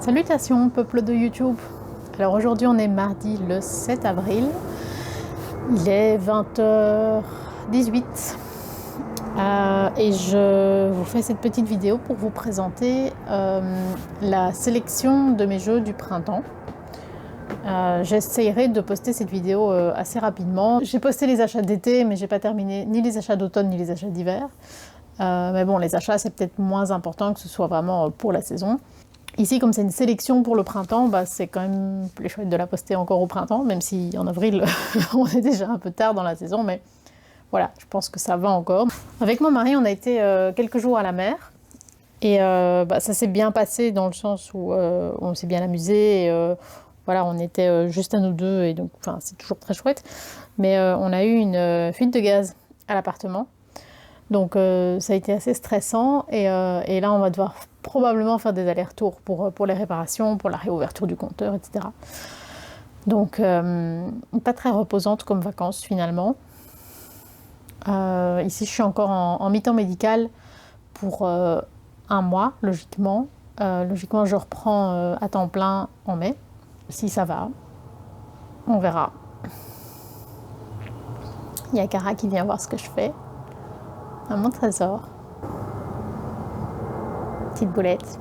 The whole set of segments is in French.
Salutations peuple de YouTube. Alors aujourd'hui on est mardi le 7 avril. Il est 20h18 et je vous fais cette petite vidéo pour vous présenter la sélection de mes jeux du printemps. J'essayerai de poster cette vidéo assez rapidement. J'ai posté les achats d'été mais j'ai pas terminé ni les achats d'automne ni les achats d'hiver. Mais bon, les achats c'est peut-être moins important que ce soit vraiment pour la saison. Ici, comme c'est une sélection pour le printemps, c'est quand même plus chouette de la poster encore au printemps, même si en avril, on est déjà un peu tard dans la saison, mais voilà, je pense que ça va encore. Avec mon mari, on a été quelques jours à la mer, et ça s'est bien passé dans le sens où on s'est bien amusé, et, voilà, on était juste à nous deux, et donc c'est toujours très chouette, mais on a eu une fuite de gaz à l'appartement. Donc ça a été assez stressant et là on va devoir probablement faire des allers-retours pour les réparations, pour la réouverture du compteur, etc. Donc pas très reposante comme vacances finalement. Ici je suis encore en mi-temps médical pour un mois logiquement. Logiquement je reprends à temps plein en mai. Si ça va, on verra. Il y a Cara qui vient voir ce que je fais. Mon trésor. Petite boulette.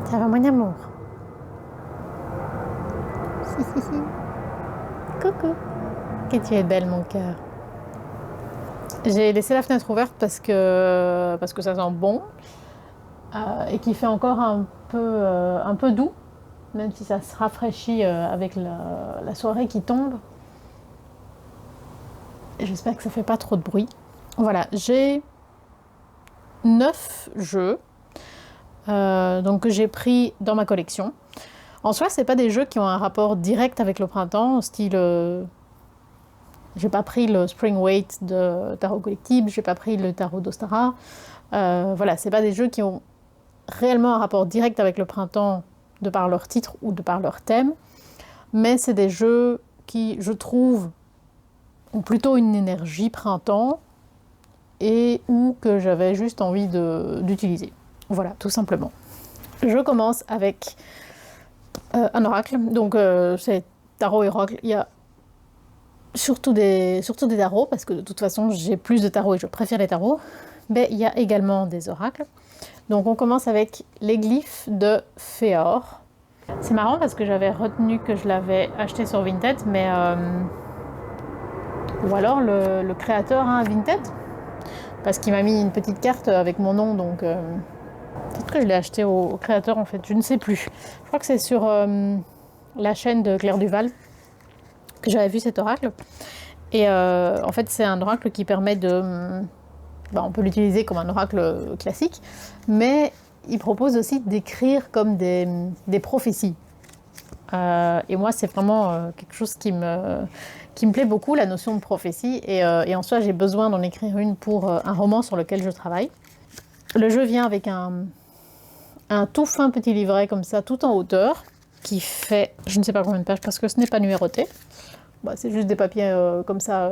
Ça va mon amour. Coucou. Que tu es belle mon cœur. J'ai laissé la fenêtre ouverte parce que ça sent bon et qu'il fait encore un peu doux, même si ça se rafraîchit avec la soirée qui tombe. J'espère que ça fait pas trop de bruit. Voilà, j'ai 9 jeux donc que j'ai pris dans ma collection. En soi, c'est pas des jeux qui ont un rapport direct avec le printemps, style j'ai pas pris le Spring Wait de Tarot Collective, j'ai pas pris le Tarot d'Ostara. Voilà, c'est pas des jeux qui ont réellement un rapport direct avec le printemps de par leur titre ou de par leur thème, mais c'est des jeux qui, je trouve, ont plutôt une énergie printemps et ou que j'avais juste envie d'utiliser. Voilà, tout simplement. Je commence avec un oracle. Donc c'est tarot et oracle. Il y a surtout des tarots parce que de toute façon j'ai plus de tarots et je préfère les tarots. Mais il y a également des oracles. Donc on commence avec les glyphes de Féor. C'est marrant parce que j'avais retenu que je l'avais acheté sur Vinted, mais ou alors le créateur a un Vinted, parce qu'il m'a mis une petite carte avec mon nom, donc peut-être que je l'ai acheté au créateur en fait, je ne sais plus. Je crois que c'est sur la chaîne de Claire Duval que j'avais vu cet oracle. Et en fait c'est un oracle qui permet de... on peut l'utiliser comme un oracle classique, mais il propose aussi d'écrire comme des prophéties. Et moi c'est vraiment quelque chose qui me plaît beaucoup, la notion de prophétie, et en soi j'ai besoin d'en écrire une pour un roman sur lequel je travaille. Le jeu vient avec un tout fin petit livret comme ça, tout en hauteur, qui fait je ne sais pas combien de pages parce que ce n'est pas numéroté. C'est juste des papiers comme ça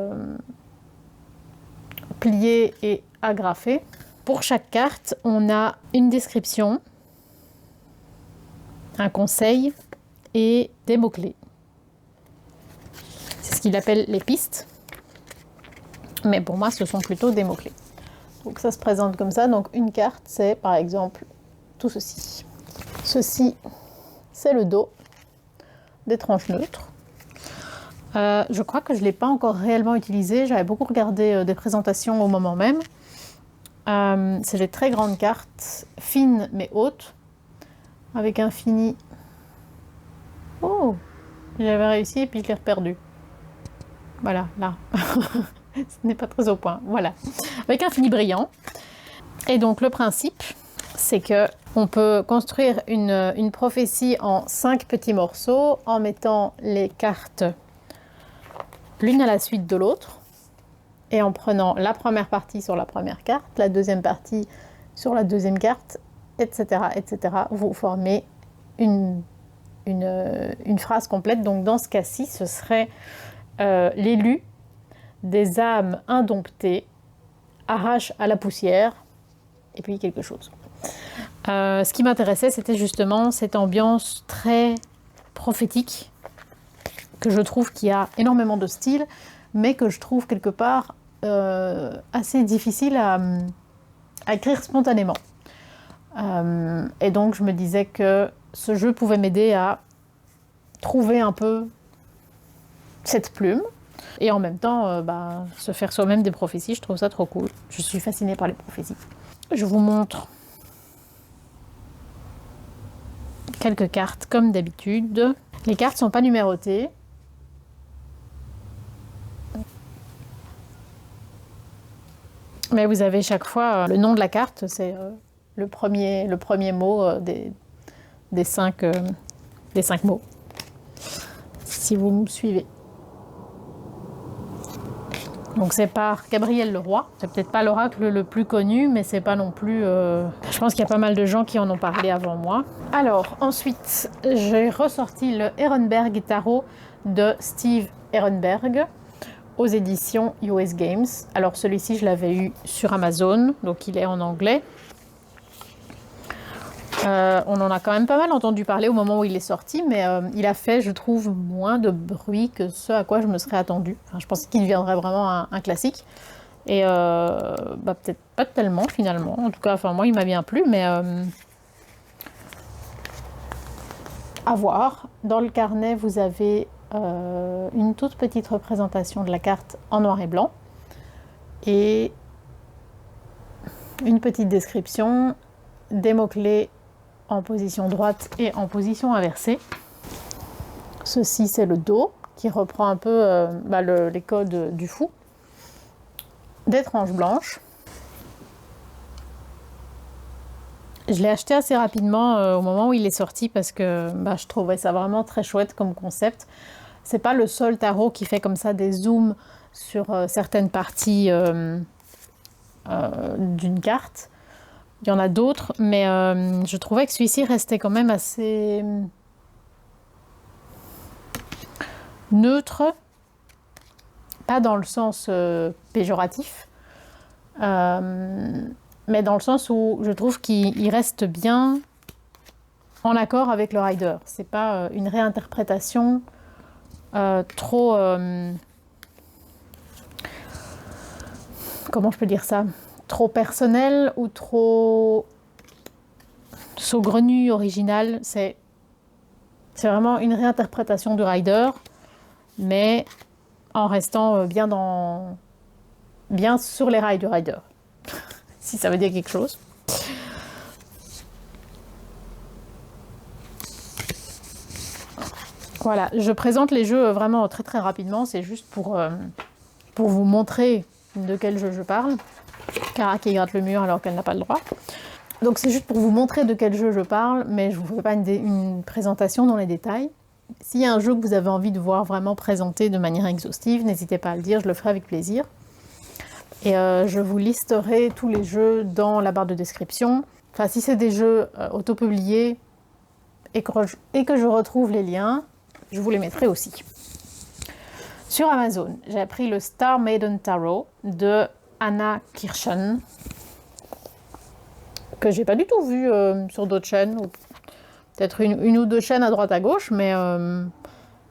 pliés et agrafés. Pour chaque carte, on a une description, un conseil et des mots-clés. C'est ce qu'il appelle les pistes. Mais pour moi, ce sont plutôt des mots-clés. Donc ça se présente comme ça. Donc une carte, c'est par exemple tout ceci. Ceci, c'est le dos des tranches neutres. Je crois que je ne l'ai pas encore réellement utilisé. J'avais beaucoup regardé des présentations au moment même. C'est des très grandes cartes, fines mais hautes, avec un fini. Oh, j'avais réussi et puis je l'ai reperdu. Voilà, là. Ce n'est pas très au point. Voilà. Avec un fini brillant. Et donc le principe, c'est que on peut construire une prophétie en 5 petits morceaux en mettant les cartes l'une à la suite de l'autre et en prenant la première partie sur la première carte, la deuxième partie sur la deuxième carte, etc., etc. Vous formez une phrase complète. Donc dans ce cas-ci, ce serait l'élu des âmes indomptées arrache à la poussière et puis quelque chose. Ce qui m'intéressait, c'était justement cette ambiance très prophétique, que je trouve qu'il y a énormément de style, mais que je trouve quelque part assez difficile à écrire spontanément. Et donc je me disais que ce jeu pouvait m'aider à trouver un peu cette plume et en même temps se faire soi-même des prophéties. Je trouve ça trop cool. Je suis fascinée par les prophéties. Je vous montre quelques cartes comme d'habitude. Les cartes ne sont pas numérotées. Mais vous avez chaque fois le nom de la carte, c'est le premier mot des 5 mots. Si vous me suivez. Donc c'est par Gabriel Leroy. C'est peut-être pas l'oracle le plus connu, mais c'est pas non plus... Je pense qu'il y a pas mal de gens qui en ont parlé avant moi. Alors, ensuite, j'ai ressorti le Ehrenberg Tarot de Steve Ehrenberg aux éditions US Games. Alors celui-ci, je l'avais eu sur Amazon, donc il est en anglais. On en a quand même pas mal entendu parler au moment où il est sorti, mais il a fait, je trouve, moins de bruit que ce à quoi je me serais attendue. Enfin, je pensais qu'il deviendrait vraiment un classique. Et peut-être pas tellement finalement. En tout cas, moi, il m'a bien plu, mais à voir. Dans le carnet, vous avez une toute petite représentation de la carte en noir et blanc. Et une petite description, des mots-clés en position droite et en position inversée. Ceci, c'est le dos qui reprend un peu les codes du fou. Des tranches blanches. Je l'ai acheté assez rapidement au moment où il est sorti parce que je trouvais ça vraiment très chouette comme concept. C'est pas le seul tarot qui fait comme ça des zooms sur certaines parties d'une carte. Il y en a d'autres, mais je trouvais que celui-ci restait quand même assez neutre, pas dans le sens péjoratif, mais dans le sens où je trouve qu'il reste bien en accord avec le rider. C'est pas une réinterprétation trop... comment je peux dire ça ? Trop personnel ou trop saugrenu, original. C'est vraiment une réinterprétation du rider, mais en restant bien sur les rails du rider. Si ça veut dire quelque chose. Voilà, je présente les jeux vraiment très très rapidement. C'est juste pour vous montrer de quel jeu je parle. Cara qui gratte le mur alors qu'elle n'a pas le droit. Donc c'est juste pour vous montrer de quel jeu je parle, mais je ne vous fais pas une présentation dans les détails. S'il y a un jeu que vous avez envie de voir vraiment présenté de manière exhaustive, n'hésitez pas à le dire, je le ferai avec plaisir. Et je vous listerai tous les jeux dans la barre de description. Enfin, si c'est des jeux auto-publiés et que je retrouve les liens, je vous les mettrai aussi. Sur Amazon, j'ai pris le Star Maiden Tarot de Anna Kirchen, que j'ai pas du tout vu sur d'autres chaînes, ou peut-être une ou deux chaînes à droite à gauche, mais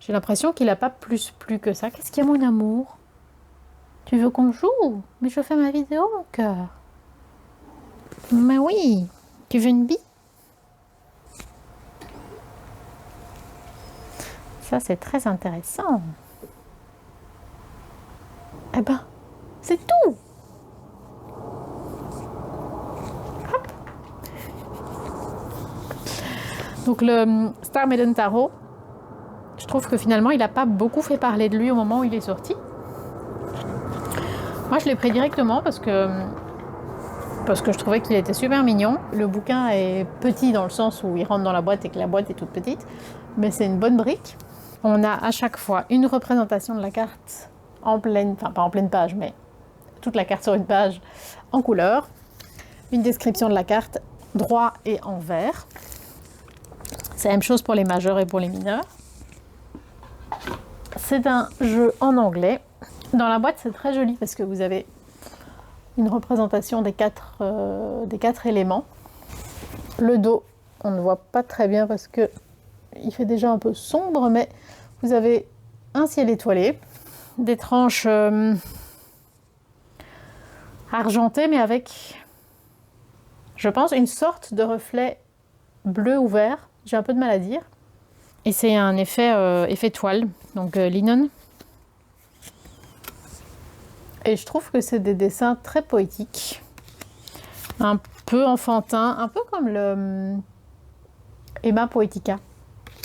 j'ai l'impression qu'il n'a pas plus plu que ça. Qu'est-ce qu'il y a, mon amour? Tu veux qu'on joue? Mais je fais ma vidéo, mon cœur. Mais oui, tu veux une bille? Ça, c'est très intéressant. Eh ben, c'est tout. Hop. Donc le Star Maiden Tarot, je trouve que finalement, il n'a pas beaucoup fait parler de lui au moment où il est sorti. Moi, je l'ai pris directement parce que je trouvais qu'il était super mignon. Le bouquin est petit dans le sens où il rentre dans la boîte et que la boîte est toute petite, mais c'est une bonne brique. On a à chaque fois une représentation de la carte en pleine, enfin pas en pleine page, mais toute la carte sur une page en couleur. Une description de la carte droit et envers. C'est la même chose pour les majeurs et pour les mineurs. C'est un jeu en anglais. Dans la boîte, c'est très joli parce que vous avez une représentation des quatre éléments. Le dos, on ne voit pas très bien parce que il fait déjà un peu sombre, mais vous avez un ciel étoilé, des tranches argentées, mais avec, je pense, une sorte de reflet bleu ou vert. J'ai un peu de mal à dire. Et c'est un effet toile, donc linen. Et je trouve que c'est des dessins très poétiques, un peu enfantins, un peu comme le Emma Poetica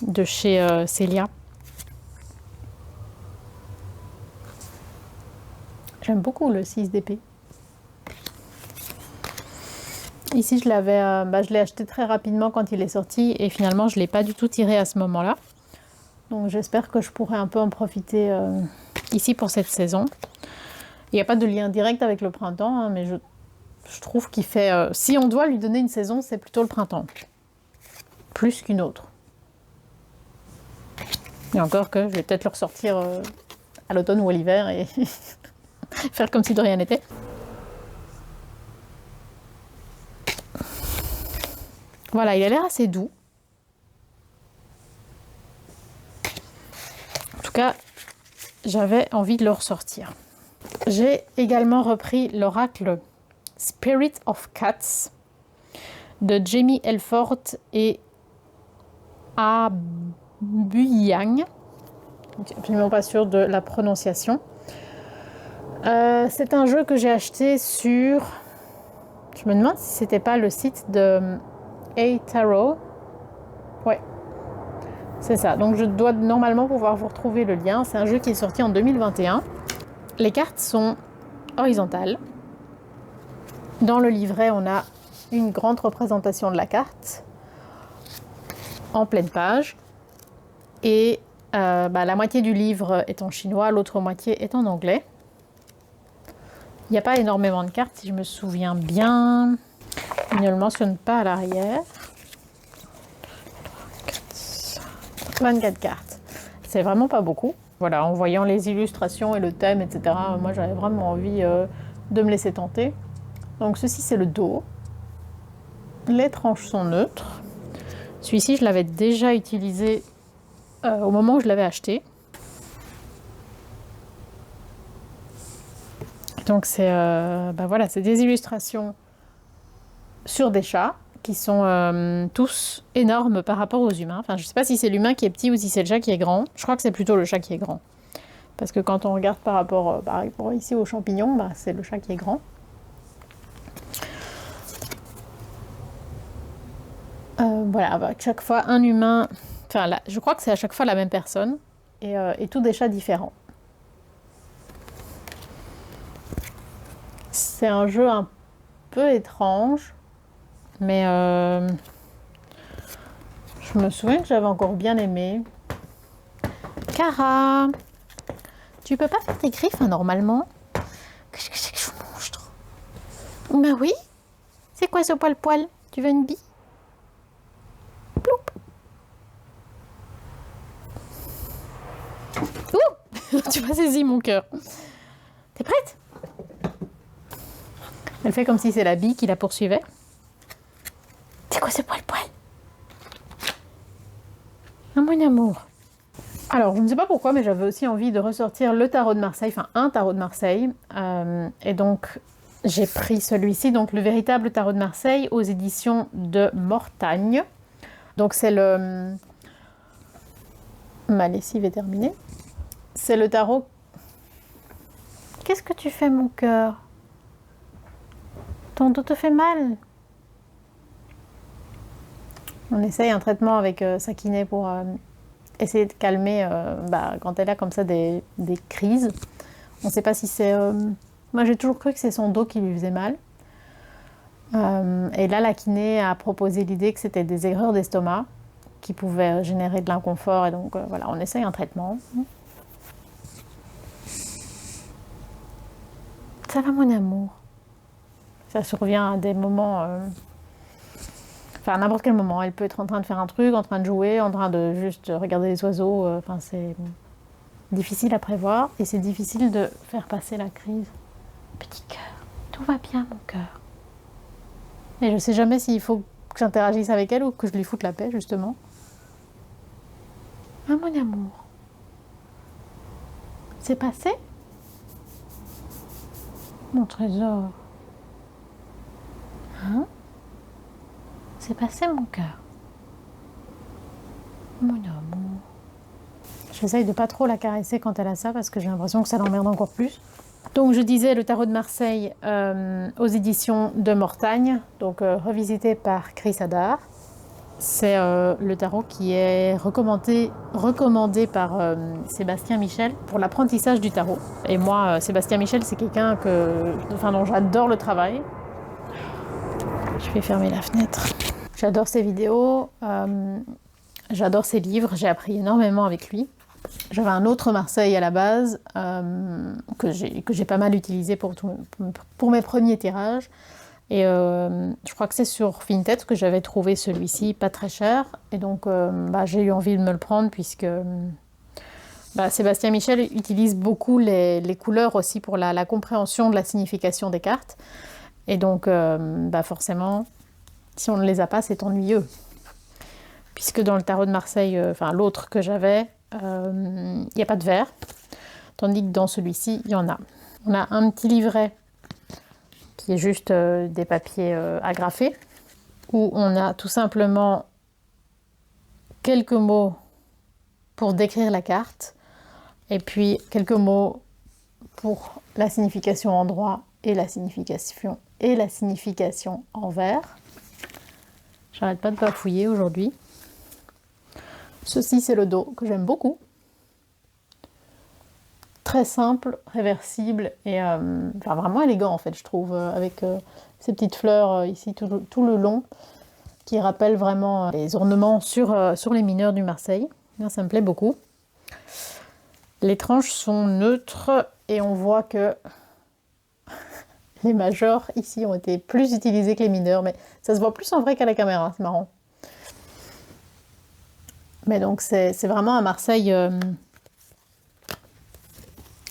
de chez Celia. J'aime beaucoup le 6 d'épée. Ici, je l'ai acheté très rapidement quand il est sorti et finalement, je ne l'ai pas du tout tiré à ce moment-là. Donc, j'espère que je pourrai un peu en profiter ici pour cette saison. Il n'y a pas de lien direct avec le printemps, hein, mais je trouve qu'il fait... si on doit lui donner une saison, c'est plutôt le printemps. Plus qu'une autre. Et encore que je vais peut-être le ressortir à l'automne ou à l'hiver et faire comme si de rien n'était. Voilà, il a l'air assez doux. En tout cas, j'avais envie de le ressortir. J'ai également repris l'oracle Spirit of Cats de Jamie Elfort et Abuyang. Je ne suis absolument pas sûre de la prononciation. C'est un jeu que j'ai acheté sur... Je me demande si c'était pas le site de A-Tarot. Ouais, c'est ça. Donc je dois normalement pouvoir vous retrouver le lien. C'est un jeu qui est sorti en 2021. Les cartes sont horizontales. Dans le livret, on a une grande représentation de la carte en pleine page. Et la moitié du livre est en chinois, l'autre moitié est en anglais. Il n'y a pas énormément de cartes, si je me souviens bien. Il ne le mentionne pas à l'arrière. 24 cartes. C'est vraiment pas beaucoup. Voilà, en voyant les illustrations et le thème, etc., moi j'avais vraiment envie de me laisser tenter. Donc ceci c'est le dos. Les tranches sont neutres. Celui-ci je l'avais déjà utilisé au moment où je l'avais acheté. Donc c'est voilà, c'est des illustrations sur des chats qui sont tous énormes par rapport aux humains. Enfin, je ne sais pas si c'est l'humain qui est petit ou si c'est le chat qui est grand. Je crois que c'est plutôt le chat qui est grand. Parce que quand on regarde par rapport ici aux champignons, c'est le chat qui est grand. Voilà, avec chaque fois un humain... Enfin, là, je crois que c'est à chaque fois la même personne et tous des chats différents. C'est un jeu un peu étrange, mais je me souviens que j'avais encore bien aimé. Cara, tu peux pas faire tes griffes normalement? Qu'est-ce que c'est que ce monstre? Ben oui. C'est quoi ce poil-poil? Tu veux une bille? Ploup. Ouh. Tu m'as saisi mon cœur. T'es prête? Elle fait comme si c'est la bille qui la poursuivait. C'est quoi ce poil-poil? Ah, mon amour. Alors, je ne sais pas pourquoi, mais j'avais aussi envie de ressortir le tarot de Marseille, enfin un tarot de Marseille. Et donc, j'ai pris celui-ci, donc le véritable tarot de Marseille, aux éditions de Mortagne. Donc, c'est le... Ma lessive est terminée. C'est le tarot... Qu'est-ce que tu fais, mon cœur? Ton dos te fait mal? On essaye un traitement avec sa kiné pour essayer de calmer quand elle a comme ça des crises. On ne sait pas si c'est... Moi, j'ai toujours cru que c'est son dos qui lui faisait mal. Et là, la kiné a proposé l'idée que c'était des aigreurs d'estomac qui pouvaient générer de l'inconfort. Et donc, voilà, on essaye un traitement. Ça va, mon amour? Ça survient à des moments... Enfin, à n'importe quel moment. Elle peut être en train de faire un truc, en train de jouer, en train de juste regarder les oiseaux. Enfin, c'est difficile à prévoir et c'est difficile de faire passer la crise. Petit cœur, tout va bien, mon cœur. Et je sais jamais s'il faut que j'interagisse avec elle ou que je lui foute la paix, justement. Ah, mon amour. C'est passé? Mon trésor. Hein? C'est passé, mon cœur. Mon amour. J'essaye de pas trop la caresser quand elle a ça parce que j'ai l'impression que ça l'emmerde encore plus. Donc je disais le tarot de Marseille aux éditions de Mortagne, donc revisité par Chris Hadar. C'est le tarot qui est recommandé par Sébastien Michel pour l'apprentissage du tarot. Et moi, Sébastien Michel, c'est quelqu'un dont j'adore le travail. Je vais fermer la fenêtre. J'adore ses vidéos, j'adore ses livres, j'ai appris énormément avec lui. J'avais un autre Marseille à la base que j'ai pas mal utilisé pour mes premiers tirages. Et je crois que c'est sur Vinted que j'avais trouvé celui-ci, pas très cher. Et donc j'ai eu envie de me le prendre puisque Sébastien Michel utilise beaucoup les couleurs aussi pour la compréhension de la signification des cartes. Et donc forcément, si on ne les a pas, c'est ennuyeux. Puisque dans le tarot de Marseille, l'autre que j'avais, il n'y a pas de vert, tandis que dans celui-ci, il y en a. On a un petit livret qui est juste des papiers agrafés, où on a tout simplement quelques mots pour décrire la carte, et puis quelques mots pour la signification en droit et la signification en vert. J'arrête pas de bafouiller aujourd'hui. Ceci, c'est le dos que j'aime beaucoup. Très simple, réversible et vraiment élégant en fait, je trouve, avec ces petites fleurs ici tout le long qui rappellent vraiment les ornements sur les mineurs du Marseille. Là, ça me plaît beaucoup. Les tranches sont neutres et on voit que les majors ici ont été plus utilisés que les mineurs, mais ça se voit plus en vrai qu'à la caméra, c'est marrant. Mais donc c'est vraiment un Marseille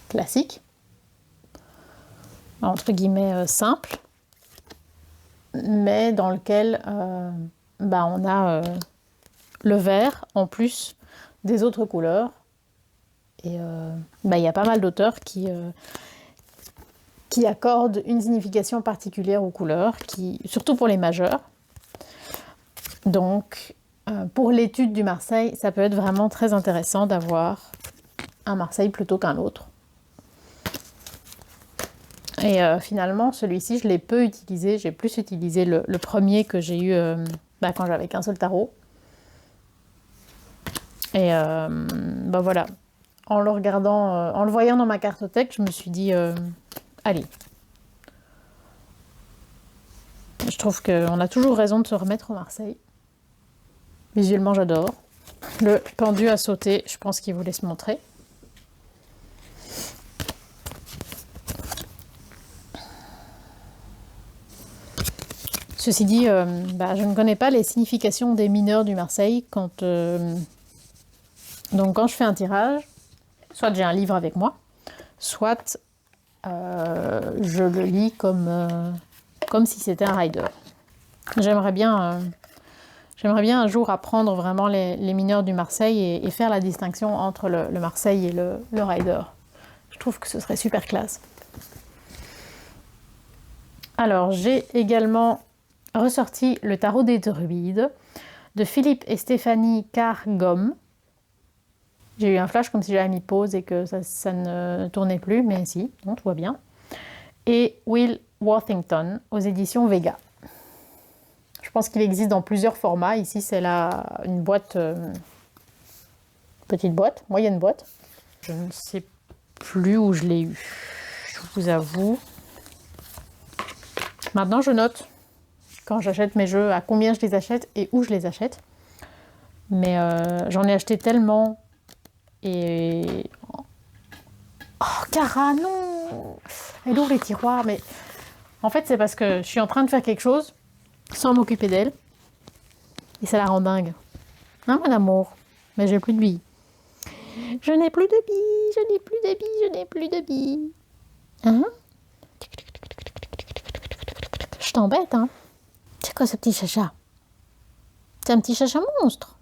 classique, entre guillemets simple, mais dans lequel on a le vert en plus des autres couleurs. Et il y a pas mal d'auteurs qui accordent une signification particulière aux couleurs, surtout pour les majeurs. Donc pour l'étude du Marseille, ça peut être vraiment très intéressant d'avoir un Marseille plutôt qu'un autre. Et finalement, celui-ci, je l'ai peu utilisé. J'ai plus utilisé le premier que j'ai eu quand j'avais qu'un seul tarot. Et voilà. En le regardant, en le voyant dans ma cartothèque, je me suis dit, allez. Je trouve qu'on a toujours raison de se remettre au Marseille. Visuellement, j'adore. Le pendu à sauter, je pense qu'il voulait se montrer. Ceci dit, je ne connais pas les significations des mineurs du Marseille. Donc quand je fais un tirage, soit j'ai un livre avec moi, soit je le lis comme si c'était un rider. J'aimerais bien un jour apprendre vraiment les mineurs du Marseille et faire la distinction entre le Marseille et le rider. Je trouve que ce serait super classe. Alors, j'ai également ressorti le tarot des druides de Philippe et Stéphanie Cargom. J'ai eu un flash comme si j'avais mis pause et que ça ne tournait plus, mais si, non, tout va bien. Et Will Worthington aux éditions Vega. Je pense qu'il existe dans plusieurs formats. Ici, c'est une boîte, petite boîte, moyenne boîte. Je ne sais plus où je l'ai eu, je vous avoue. Maintenant, je note quand j'achète mes jeux, à combien je les achète et où je les achète. Mais j'en ai acheté tellement. Et... Oh, Cara, non! Elle ouvre les tiroirs, mais... En fait, c'est parce que je suis en train de faire quelque chose sans m'occuper d'elle. Et ça la rend dingue. Hein, mon amour? Mais j'ai plus de billes. Je n'ai plus de billes, je n'ai plus de billes, je n'ai plus de billes. Hein? Je t'embête, hein? C'est quoi ce petit chacha? C'est un petit chacha monstre.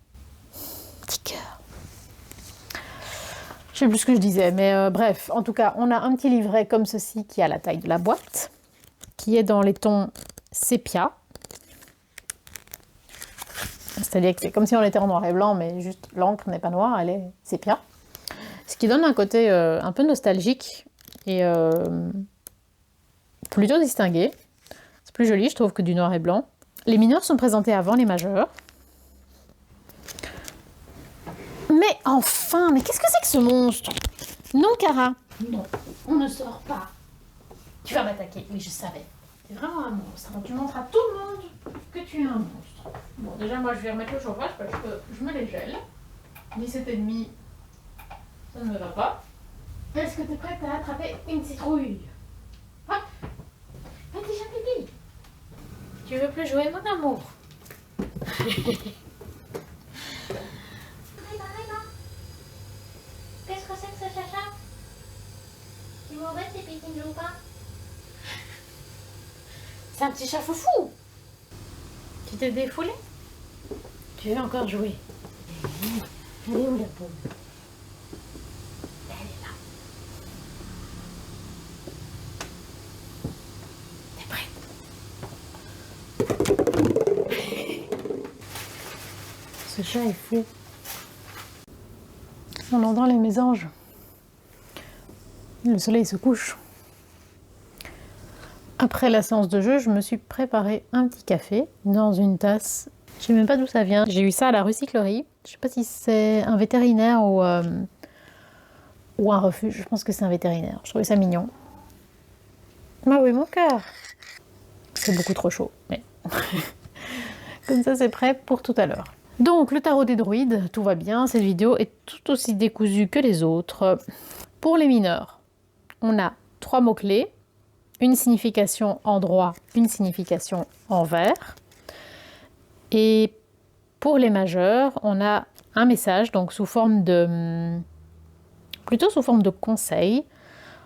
Petit cœur. Je sais plus ce que je disais, mais bref. En tout cas, on a un petit livret comme ceci qui a la taille de la boîte, qui est dans les tons sépia. C'est-à-dire que c'est comme si on était en noir et blanc, mais juste l'encre n'est pas noire, elle est sépia. Ce qui donne un côté un peu nostalgique et plutôt distingué. C'est plus joli, je trouve, que du noir et blanc. Les mineurs sont présentés avant les majeurs. Mais enfin, mais qu'est-ce que c'est que ce monstre? Non, Cara. Non, on ne sort pas. Tu vas m'attaquer. Oui, je savais. C'est vraiment un monstre. Alors, tu montres à tout le monde que tu es un monstre. Bon, déjà, moi, je vais remettre le chauffage parce que je me les gèle. 17,5, ça ne me va pas. Est-ce que tu es prête à attraper une citrouille? Hop. Petit chat pipi. Tu veux plus jouer, mon amour? Qu'est-ce que c'est que ce chacha? Tu m'embêtes et puis tu ne joues pas? C'est un petit chat foufou. Tu t'es défoulé? Tu veux encore jouer? Elle est où la poule? Elle est là. T'es prête? Ce chat est fou. On entend les mésanges. Le soleil se couche. Après la séance de jeu, je me suis préparé un petit café dans une tasse. Je sais même pas d'où ça vient. J'ai eu ça à la recyclerie. Je sais pas si c'est un vétérinaire ou un refuge. Je pense que c'est un vétérinaire. Je trouvais ça mignon. Ah oui, mon cœur. C'est beaucoup trop chaud. Mais comme ça, c'est prêt pour tout à l'heure. Donc, le tarot des druides, tout va bien. Cette vidéo est tout aussi décousue que les autres. Pour les mineurs, on a 3 mots-clés. Une signification en droit, une signification en vert. Et pour les majeurs, on a un message, donc plutôt sous forme de conseil.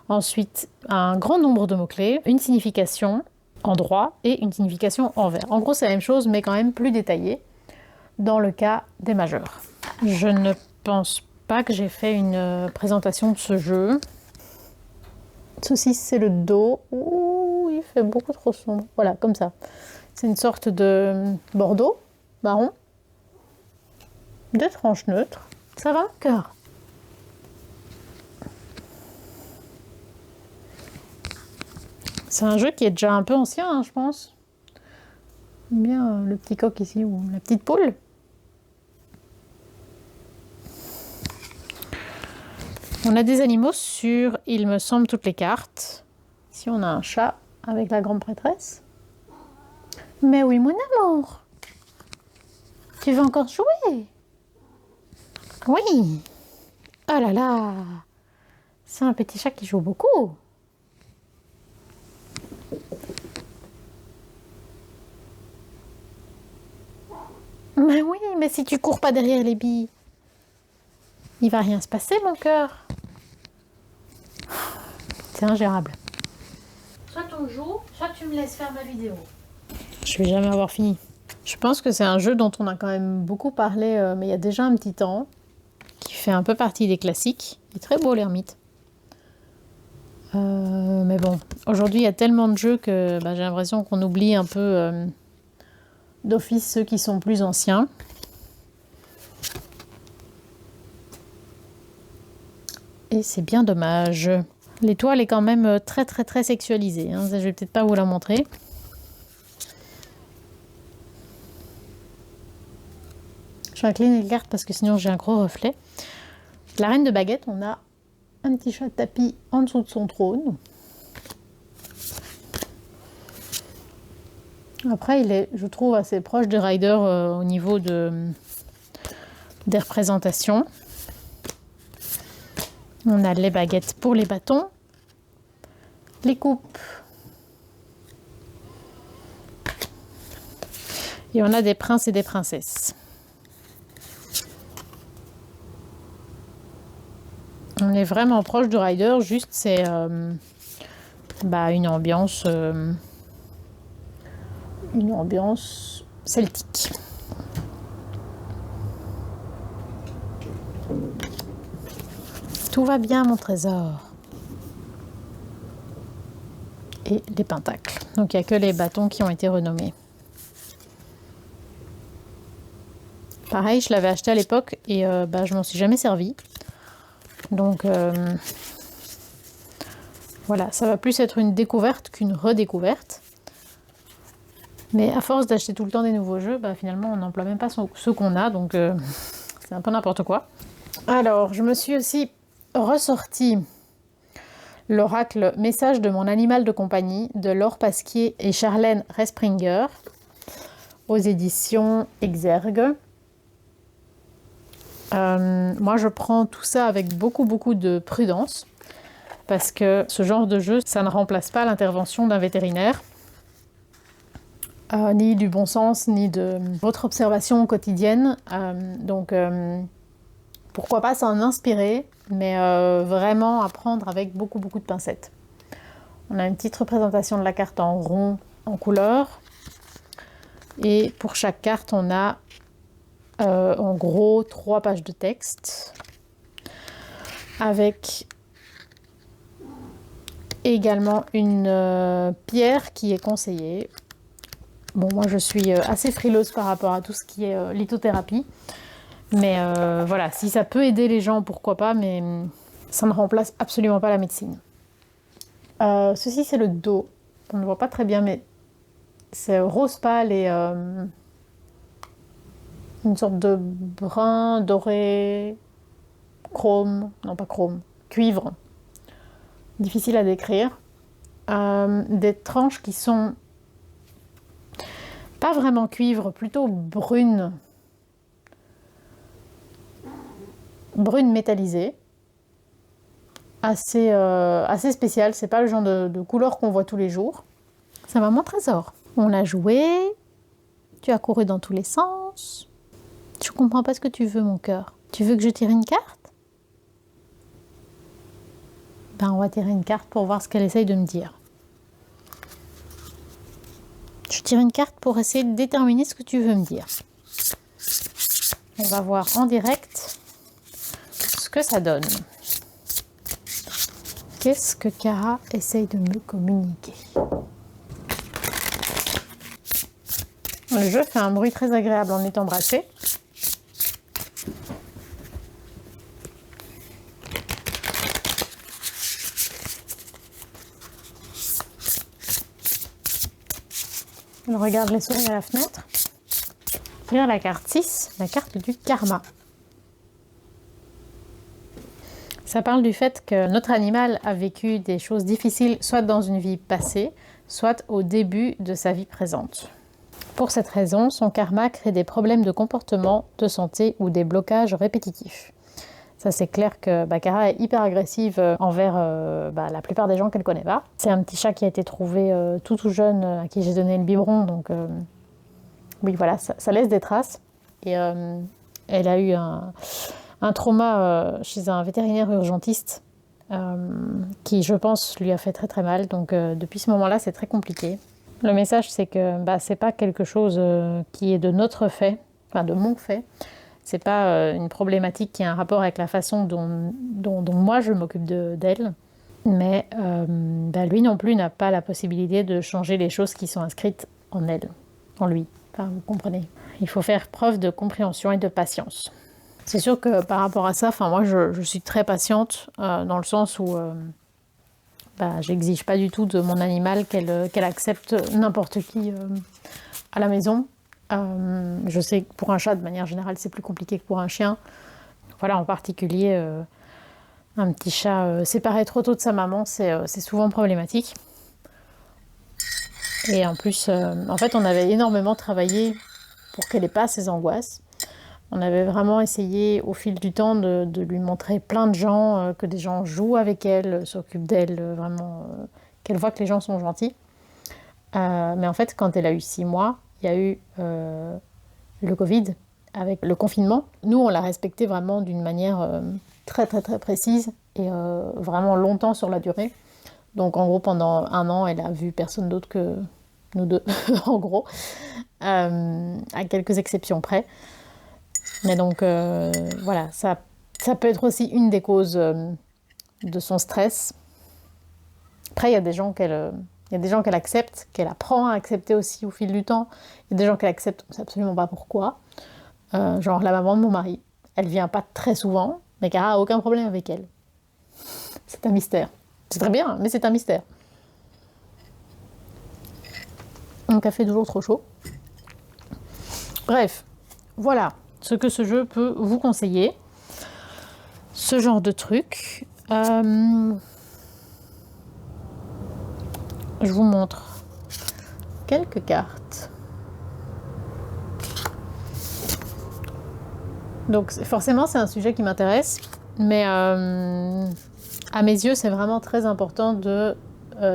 Ensuite, un grand nombre de mots-clés, une signification en droit et une signification en vert. En gros, c'est la même chose, mais quand même plus détaillée dans le cas des majeurs. Je ne pense pas que j'ai fait une présentation de ce jeu. Ceci, c'est le dos. Ouh, il fait beaucoup trop sombre. Voilà, comme ça. C'est une sorte de bordeaux, marron, de tranches neutres. Ça va, mon cœur? C'est un jeu qui est déjà un peu ancien, hein, je pense. Bien le petit coq ici, ou la petite poule. On a des animaux sur, il me semble, toutes les cartes. Ici, on a un chat avec la grande prêtresse. Mais oui, mon amour. Tu veux encore jouer? Oui. Oh là là. C'est un petit chat qui joue beaucoup. Mais oui, mais si tu cours pas derrière les billes, il va rien se passer, mon cœur. C'est ingérable. Soit on joue, soit tu me laisses faire ma vidéo. Je vais jamais avoir fini. Je pense que c'est un jeu dont on a quand même beaucoup parlé, mais il y a déjà un petit temps, qui fait un peu partie des classiques. Il est très beau, l'ermite. Mais bon, aujourd'hui, il y a tellement de jeux que j'ai l'impression qu'on oublie un peu d'office ceux qui sont plus anciens. Et c'est bien dommage. L'étoile est quand même très très très sexualisée. Hein. Ça, je vais peut-être pas vous la montrer. Je vais incliner les cartes parce que sinon j'ai un gros reflet. La reine de baguette, on a un petit chat tapis en dessous de son trône. Après, il est, je trouve, assez proche des riders au niveau des représentations. On a les baguettes pour les bâtons, les coupes. Et on a des princes et des princesses. On est vraiment proche du rider, juste c'est une ambiance celtique. Tout va bien, mon trésor. Et les pentacles. Donc, il n'y a que les bâtons qui ont été renommés. Pareil, je l'avais acheté à l'époque et je m'en suis jamais servi. Donc, voilà, ça va plus être une découverte qu'une redécouverte. Mais à force d'acheter tout le temps des nouveaux jeux, finalement, on n'emploie même pas ceux qu'on a. Donc, c'est un peu n'importe quoi. Alors, je me suis aussi ressorti l'oracle Message de mon animal de compagnie de Laure Pasquier et Charlène Respringer aux éditions Exergue. Moi, je prends tout ça avec beaucoup de prudence parce que ce genre de jeu, ça ne remplace pas l'intervention d'un vétérinaire, ni du bon sens, ni de votre observation quotidienne. Donc, pourquoi pas s'en inspirer, mais vraiment à prendre avec beaucoup de pincettes. On a une petite représentation de la carte en rond, en couleur. Et pour chaque carte, on a en gros 3 pages de texte avec également une pierre qui est conseillée. Bon, moi je suis assez frileuse par rapport à tout ce qui est lithothérapie, mais voilà, si ça peut aider les gens, pourquoi pas, mais ça ne remplace absolument pas la médecine. Ceci c'est le dos, on ne voit pas très bien, mais c'est rose pâle et une sorte de brun doré, chrome, non pas chrome, cuivre, difficile à décrire. Des tranches qui sont pas vraiment cuivre, plutôt brune métallisée, assez spéciale. C'est pas le genre de couleur qu'on voit tous les jours. C'est maman trésor. On a joué, tu as couru dans tous les sens. Je comprends pas ce que tu veux, mon cœur. Tu veux que je tire une carte? On va tirer une carte pour voir ce qu'elle essaye de me dire. Je tire une carte pour essayer de déterminer ce que tu veux me dire. On va voir en direct ce que ça donne. Qu'est-ce que Cara essaye de me communiquer? Le jeu fait un bruit très agréable en étant brassé. On regarde les souris à la fenêtre. Lire la carte 6, la carte du karma. Ça parle du fait que notre animal a vécu des choses difficiles, soit dans une vie passée, soit au début de sa vie présente. Pour cette raison, son karma crée des problèmes de comportement, de santé ou des blocages répétitifs. Ça, c'est clair que Cara est hyper agressive envers la plupart des gens qu'elle connaît pas. C'est un petit chat qui a été trouvé tout jeune, à qui j'ai donné le biberon, donc oui, voilà, ça laisse des traces. Et elle a eu un trauma chez un vétérinaire urgentiste qui, je pense, lui a fait très mal. Donc depuis ce moment-là, c'est très compliqué. Le message, c'est que c'est pas quelque chose qui est de notre fait, enfin de mon fait. C'est pas une problématique qui a un rapport avec la façon dont moi je m'occupe d'elle. Mais lui non plus n'a pas la possibilité de changer les choses qui sont inscrites en elle, en lui. Enfin, vous comprenez. Il faut faire preuve de compréhension et de patience. C'est sûr que par rapport à ça, moi je suis très patiente dans le sens où j'exige pas du tout de mon animal qu'elle accepte n'importe qui à la maison. Je sais que pour un chat, de manière générale, c'est plus compliqué que pour un chien. Voilà, en particulier, un petit chat séparé trop tôt de sa maman, c'est souvent problématique. Et en plus, en fait, on avait énormément travaillé pour qu'elle n'ait pas ces angoisses. On avait vraiment essayé, au fil du temps, de lui montrer plein de gens, que des gens jouent avec elle, s'occupent d'elle, vraiment, qu'elle voit que les gens sont gentils. Mais en fait, quand elle a eu 6 mois, il y a eu le Covid avec le confinement. Nous, on l'a respecté vraiment d'une manière très précise et vraiment longtemps sur la durée. Donc en gros, pendant 1 an, elle a vu personne d'autre que nous deux, en gros, à quelques exceptions près. Mais donc voilà, ça peut être aussi une des causes de son stress. Après, il y a des gens qu'elle accepte, qu'elle apprend à accepter aussi au fil du temps. Il y a des gens qu'elle accepte, on ne sait absolument pas pourquoi. Genre la maman de mon mari. Elle vient pas très souvent, mais Cara a aucun problème avec elle. C'est un mystère. C'est très bien, mais c'est un mystère. Mon café est toujours trop chaud. Bref, voilà ce que ce jeu peut vous conseiller. Ce genre de truc. Je vous montre quelques cartes. Donc forcément, c'est un sujet qui m'intéresse, mais à mes yeux, c'est vraiment très important de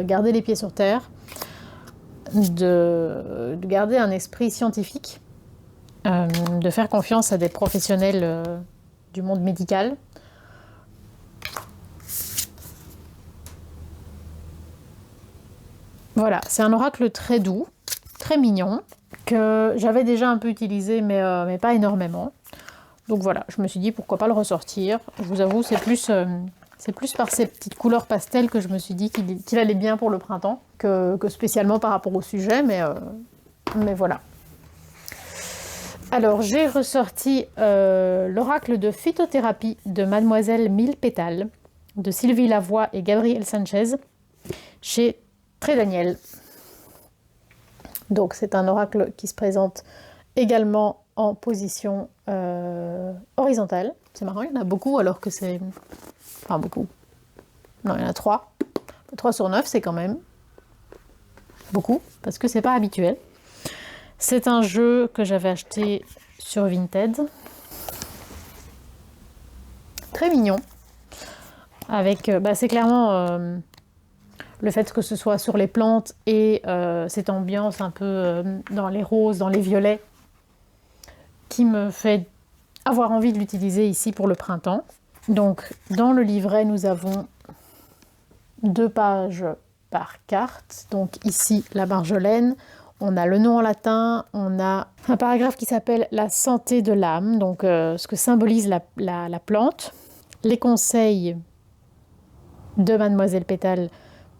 garder les pieds sur terre, de garder un esprit scientifique, de faire confiance à des professionnels du monde médical. Voilà, c'est un oracle très doux, très mignon, que j'avais déjà un peu utilisé, mais pas énormément. Donc voilà, je me suis dit pourquoi pas le ressortir. Je vous avoue, c'est plus par ces petites couleurs pastel que je me suis dit qu'il allait bien pour le printemps, que spécialement par rapport au sujet, mais voilà. Alors, j'ai ressorti l'oracle de phytothérapie de Mademoiselle Mille Pétales, de Sylvie Lavoie et Gabriel Sanchez, chez Très Daniel. Donc, c'est un oracle qui se présente également en position horizontale. C'est marrant, il y en a beaucoup alors que c'est... Enfin, beaucoup. Non, il y en a 3. 3 sur 9, c'est quand même beaucoup, parce que c'est pas habituel. C'est un jeu que j'avais acheté sur Vinted. Très mignon. Avec, c'est clairement le fait que ce soit sur les plantes et cette ambiance un peu dans les roses, dans les violets, qui me fait avoir envie de l'utiliser ici pour le printemps. Donc, dans le livret, nous avons 2 pages par carte. Donc ici, la marjolaine. On a le nom en latin, on a un paragraphe qui s'appelle « La santé de l'âme », donc ce que symbolise la plante, les conseils de Mademoiselle Pétale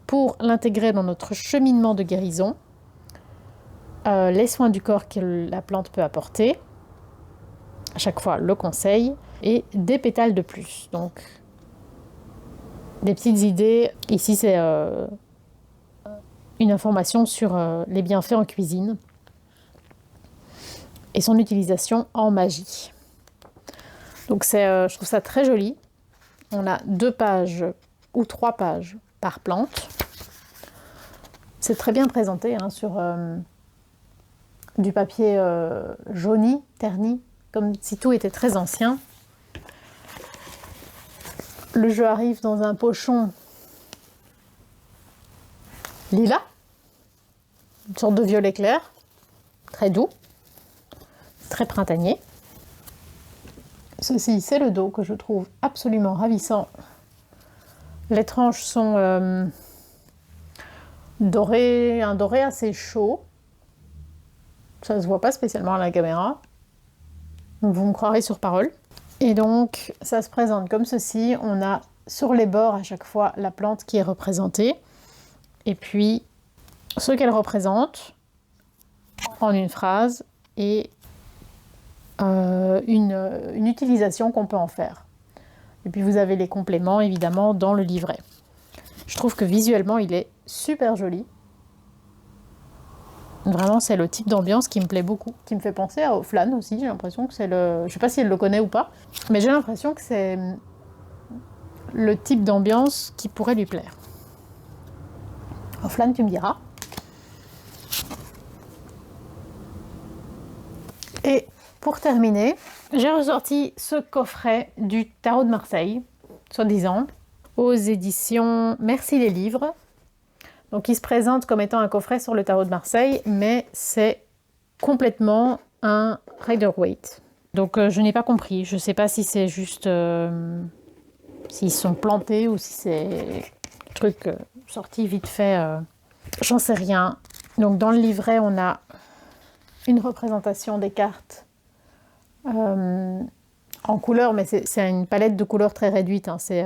pour l'intégrer dans notre cheminement de guérison, les soins du corps que la plante peut apporter, à chaque fois le conseil, et des pétales de plus. Donc, des petites idées. Ici, c'est... une information sur les bienfaits en cuisine et son utilisation en magie. Donc je trouve ça très joli. On a 2 pages ou 3 pages par plante. C'est très bien présenté sur du papier jauni, terni, comme si tout était très ancien. Le jeu arrive dans un pochon lilas, une sorte de violet clair, très doux, très printanier. Ceci, c'est le dos que je trouve absolument ravissant. Les tranches sont dorées, un doré assez chaud. Ça ne se voit pas spécialement à la caméra. Vous me croirez sur parole. Et donc, ça se présente comme ceci. On a sur les bords à chaque fois la plante qui est représentée. Et puis, ce qu'elle représente en une phrase et une utilisation qu'on peut en faire. Et puis, vous avez les compléments, évidemment, dans le livret. Je trouve que visuellement, il est super joli. Vraiment, c'est le type d'ambiance qui me plaît beaucoup, qui me fait penser à Flan aussi. J'ai l'impression que c'est le... Je sais pas si elle le connaît ou pas, mais j'ai l'impression que c'est le type d'ambiance qui pourrait lui plaire. Flan, tu me diras. Et pour terminer, j'ai ressorti ce coffret du Tarot de Marseille, soi-disant, aux éditions Merci les livres. Donc il se présente comme étant un coffret sur le Tarot de Marseille, mais c'est complètement un Rider-Waite. Donc je n'ai pas compris, je ne sais pas si c'est juste... s'ils sont plantés ou si c'est truc sorti vite fait, j'en sais rien. Donc dans le livret, on a une représentation des cartes en couleur, mais c'est une palette de couleurs très réduite. C'est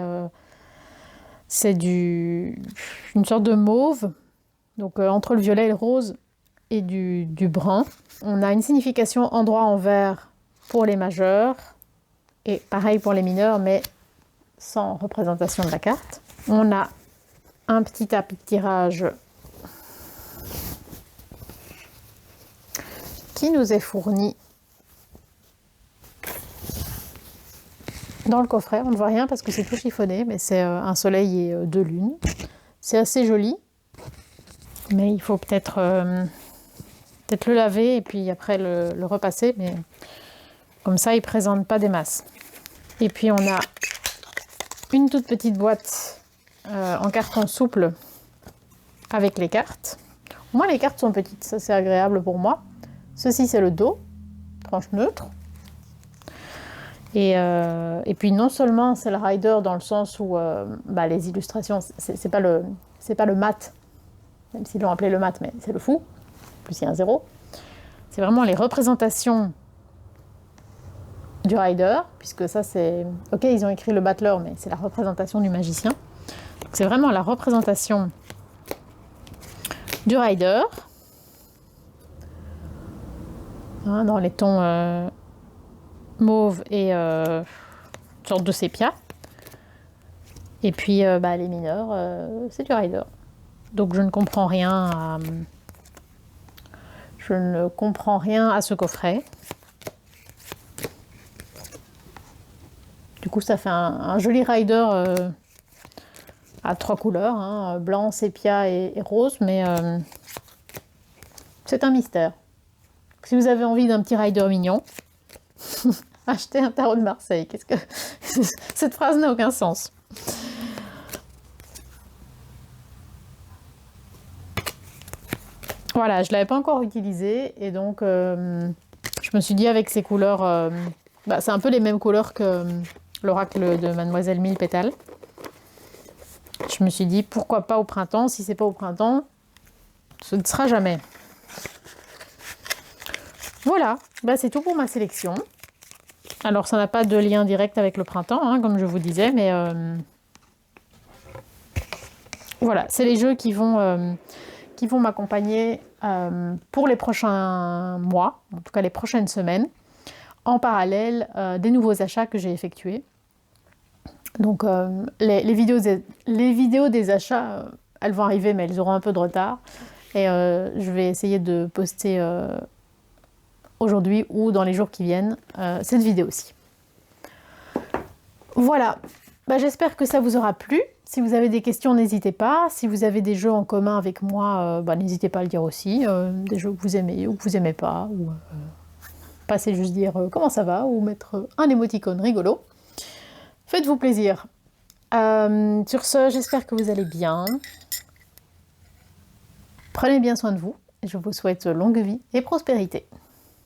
C'est une sorte de mauve, donc entre le violet et le rose et du brun. On a une signification endroit en vert pour les majeurs et pareil pour les mineurs, mais sans représentation de la carte. On a un petit tapis de tirage qui nous est fourni dans le coffret. On ne voit rien parce que c'est tout chiffonné, mais c'est un soleil et deux lunes. C'est assez joli, mais il faut peut-être le laver et puis après le repasser, mais comme ça il ne présente pas des masses. Et puis on a une toute petite boîte en carton souple avec les cartes. Moi les cartes sont petites, ça c'est agréable pour moi. Ceci c'est le dos, tranche neutre. Et puis non seulement c'est le rider dans le sens où les illustrations, c'est pas le mat, même s'ils l'ont appelé le mat, mais c'est le fou, plus il y a un zéro. C'est vraiment les représentations du rider, puisque ça c'est... Ok, ils ont écrit le battleur, mais c'est la représentation du magicien. Donc c'est vraiment la représentation du rider, hein, dans les tons mauve et une sorte de sépia. Et puis les mineurs, c'est du rider. Donc je ne comprends rien à ce coffret. Du coup, ça fait un joli rider à 3 couleurs, hein, blanc, sépia et rose, mais c'est un mystère. Si vous avez envie d'un petit rider mignon, achetez un tarot de Marseille. Qu'est-ce que cette phrase n'a aucun sens. Voilà, je ne l'avais pas encore utilisé et donc je me suis dit avec ces couleurs, c'est un peu les mêmes couleurs que l'oracle de Mademoiselle Mille Pétales. Je me suis dit pourquoi pas au printemps. Si c'est pas au printemps, ce ne sera jamais. Voilà, c'est tout pour ma sélection. Alors ça n'a pas de lien direct avec le printemps, hein, comme je vous disais, mais voilà, c'est les jeux qui vont m'accompagner pour les prochains mois, en tout cas les prochaines semaines, en parallèle des nouveaux achats que j'ai effectués. Donc les vidéos des achats, elles vont arriver, mais elles auront un peu de retard. Et je vais essayer de poster aujourd'hui ou dans les jours qui viennent cette vidéo-ci. Voilà, j'espère que ça vous aura plu. Si vous avez des questions, n'hésitez pas. Si vous avez des jeux en commun avec moi, n'hésitez pas à le dire aussi. Des jeux que vous aimez ou que vous n'aimez pas. Ou passez juste dire comment ça va ou mettre un émoticône rigolo. Faites-vous plaisir. Sur ce, j'espère que vous allez bien. Prenez bien soin de vous. Et je vous souhaite longue vie et prospérité.